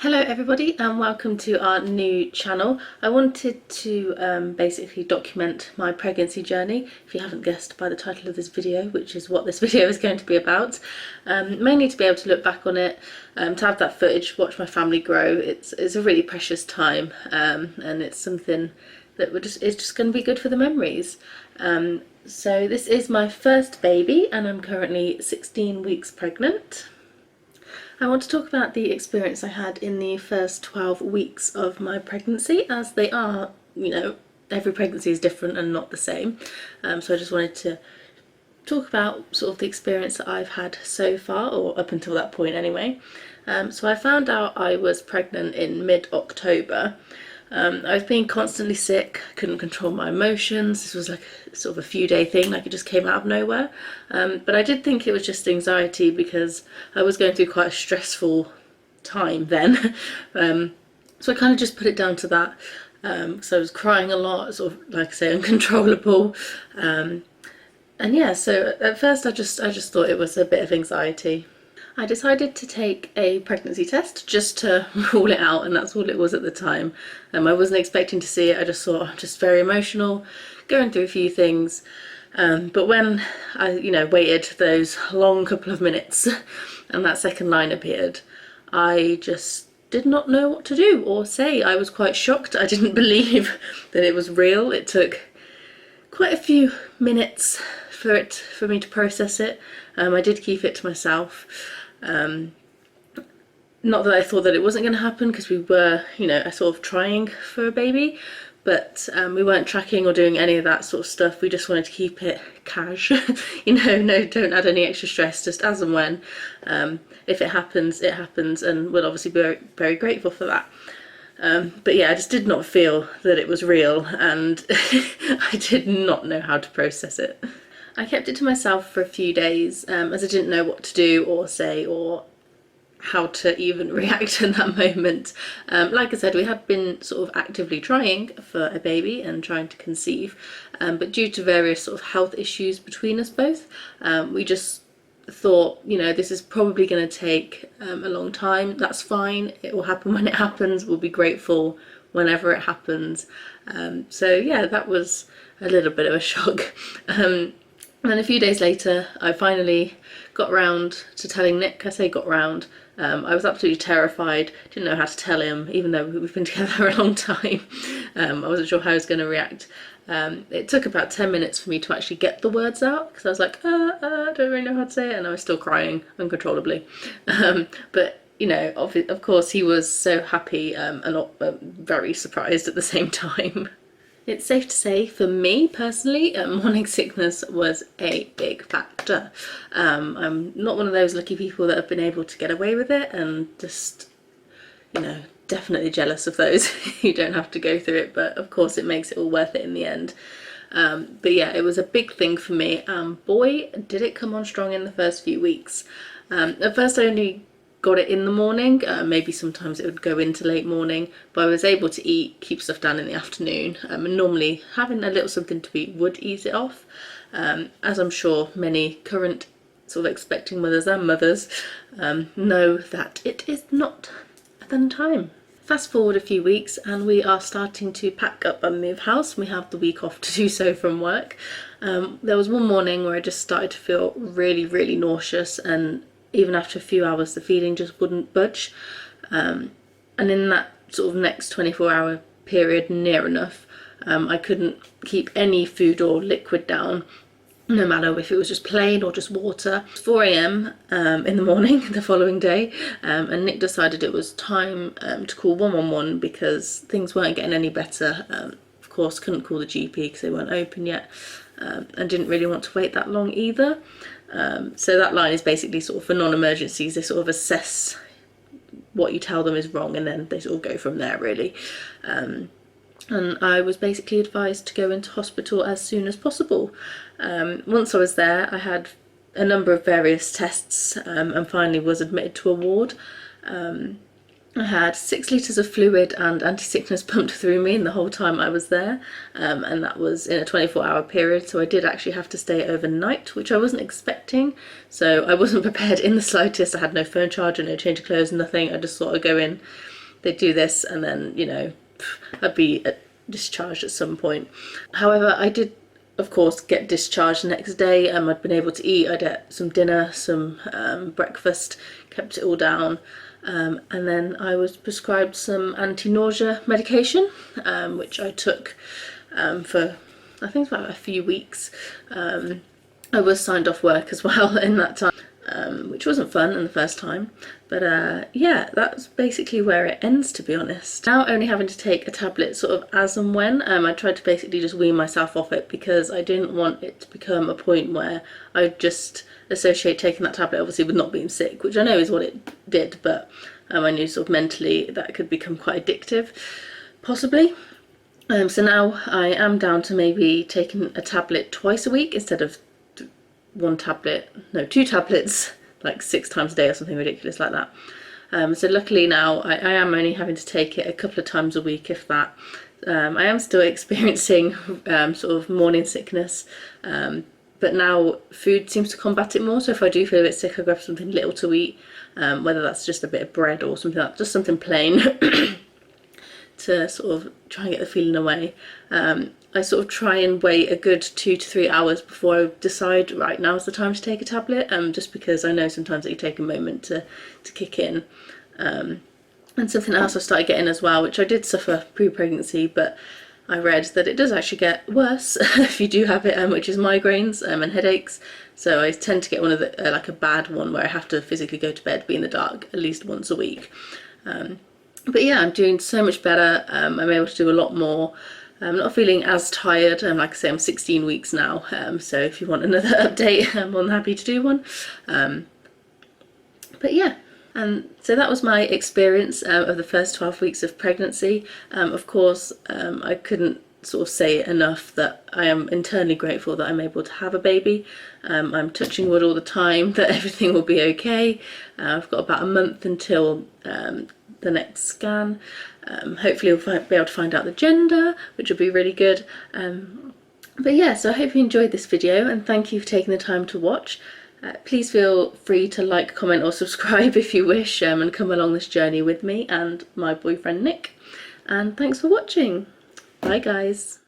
Hello everybody and welcome to our new channel. I wanted to basically document my pregnancy journey, if you haven't guessed by the title of this video, which is what this video is going to be about. Mainly to be able to look back on it, to have that footage, watch my family grow. It's a really precious time, and it's something that is just going to be good for the memories. So this is my first baby and I'm currently 16 weeks pregnant. I want to talk about the experience I had in the first 12 weeks of my pregnancy, as they are, every pregnancy is different and not the same. So I just wanted to talk about sort of the experience that I've had so far, or up until that point anyway. So I found out I was pregnant in mid-October. I was being constantly sick, couldn't control my emotions. This was like sort of a few day thing, like it just came out of nowhere. But I did think it was just anxiety because I was going through quite a stressful time then. So I kind of just put it down to that. So I was crying a lot, sort of like I say, uncontrollable. And yeah, so at first I just thought it was a bit of anxiety. I decided to take a pregnancy test just to rule it out, and that's all it was at the time. I wasn't expecting to see it. I just thought I'm just very emotional, going through a few things. But when I, waited those long couple of minutes and that second line appeared, I just did not know what to do or say. I was quite shocked. I didn't believe that it was real. It took quite a few minutes for me to process it. I did keep it to myself. Not that I thought that it wasn't going to happen, because we were, sort of trying for a baby, but we weren't tracking or doing any of that sort of stuff. We just wanted to keep it cash, no, don't add any extra stress, just as and when. If it happens, it happens, and we'll obviously be very, very grateful for that. But yeah, I just did not feel that it was real, and I did not know how to process it. I kept it to myself for a few days, as I didn't know what to do or say or how to even react in that moment. Like I said, we had been sort of actively trying for a baby and trying to conceive, but due to various sort of health issues between us both, we just thought, this is probably going to take a long time. That's fine, it will happen when it happens. We'll be grateful whenever it happens. So yeah, that was a little bit of a shock. And then a few days later, I finally got round to telling Nick. I say got round. I was absolutely terrified, didn't know how to tell him, even though we've been together a long time. I wasn't sure how he was going to react. It took about 10 minutes for me to actually get the words out, because I was like, I don't really know how to say it, and I was still crying uncontrollably. But of course he was so happy, and very surprised at the same time. It's safe to say, for me personally, morning sickness was a big factor. I'm not one of those lucky people that have been able to get away with it, and just, definitely jealous of those who don't have to go through it, but of course it makes it all worth it in the end. But yeah, it was a big thing for me, and boy, did it come on strong in the first few weeks. At first I only got it in the morning, maybe sometimes it would go into late morning, but I was able to keep stuff down in the afternoon, and normally having a little something to eat would ease it off, as I'm sure many current sort of expecting mothers and mothers know that it is not a fun time. Fast forward a few weeks and we are starting to pack up and move house. We have the week off to do so from work. There was one morning where I just started to feel really, really nauseous, and even after a few hours the feeling just wouldn't budge, and in that sort of next 24-hour period, near enough, I couldn't keep any food or liquid down, no matter if it was just plain or just water. It was 4 a.m. In the morning the following day, and Nick decided it was time to call 111 because things weren't getting any better. Of course couldn't call the GP because they weren't open yet, and didn't really want to wait that long either. So that line is basically sort of for non-emergencies. They sort of assess what you tell them is wrong, and then they sort of go from there, really. And I was basically advised to go into hospital as soon as possible. Once I was there, I had a number of various tests, and finally was admitted to a ward. And I had 6 litres of fluid and anti-sickness pumped through me in the whole time I was there, and that was in a 24-hour period, so I did actually have to stay overnight, which I wasn't expecting, so I wasn't prepared in the slightest. I had no phone charger, no change of clothes, nothing. I just thought I'd go in, they'd do this, and then, you know, I'd be discharged at some point. However, I did of course get discharged the next day. I'd been able to eat, I'd had some dinner, some breakfast, kept it all down. And then I was prescribed some anti-nausea medication, which I took for, I think it's about a few weeks. I was signed off work as well in that time, which wasn't fun in the first time. But yeah, that's basically where it ends, to be honest. Now only having to take a tablet sort of as and when. I tried to basically just wean myself off it because I didn't want it to become a point where I just associate taking that tablet obviously with not being sick, which I know is what it did, but I knew sort of mentally that could become quite addictive, possibly. So now I am down to maybe taking a tablet twice a week instead of two tablets like 6 times a day or something ridiculous like that. So luckily now I am only having to take it a couple of times a week, if that. I am still experiencing sort of morning sickness, but now food seems to combat it more. So if I do feel a bit sick, I grab something little to eat, whether that's just a bit of bread or something like just something plain to sort of try and get the feeling away. I sort of try and wait a good 2 to 3 hours before I decide, right, now's the time to take a tablet, just because I know sometimes that you take a moment to kick in. And something else I started getting as well, which I did suffer pre-pregnancy, but I read that it does actually get worse if you do have it, which is migraines and headaches. So I tend to get one of the, like a bad one where I have to physically go to bed, be in the dark at least once a week. But yeah, I'm doing so much better. I'm able to do a lot more. I'm not feeling as tired. Like I say, I'm 16 weeks now. So if you want another update, I'm more than happy to do one. But yeah. So that was my experience of the first 12 weeks of pregnancy. Of course, I couldn't sort of say enough that I am internally grateful that I'm able to have a baby. I'm touching wood all the time that everything will be okay. I've got about a month until the next scan. Hopefully we'll be able to find out the gender, which will be really good. But yeah, so I hope you enjoyed this video, and thank you for taking the time to watch. Please feel free to like, comment or subscribe if you wish, and come along this journey with me and my boyfriend Nick. And thanks for watching. Bye guys.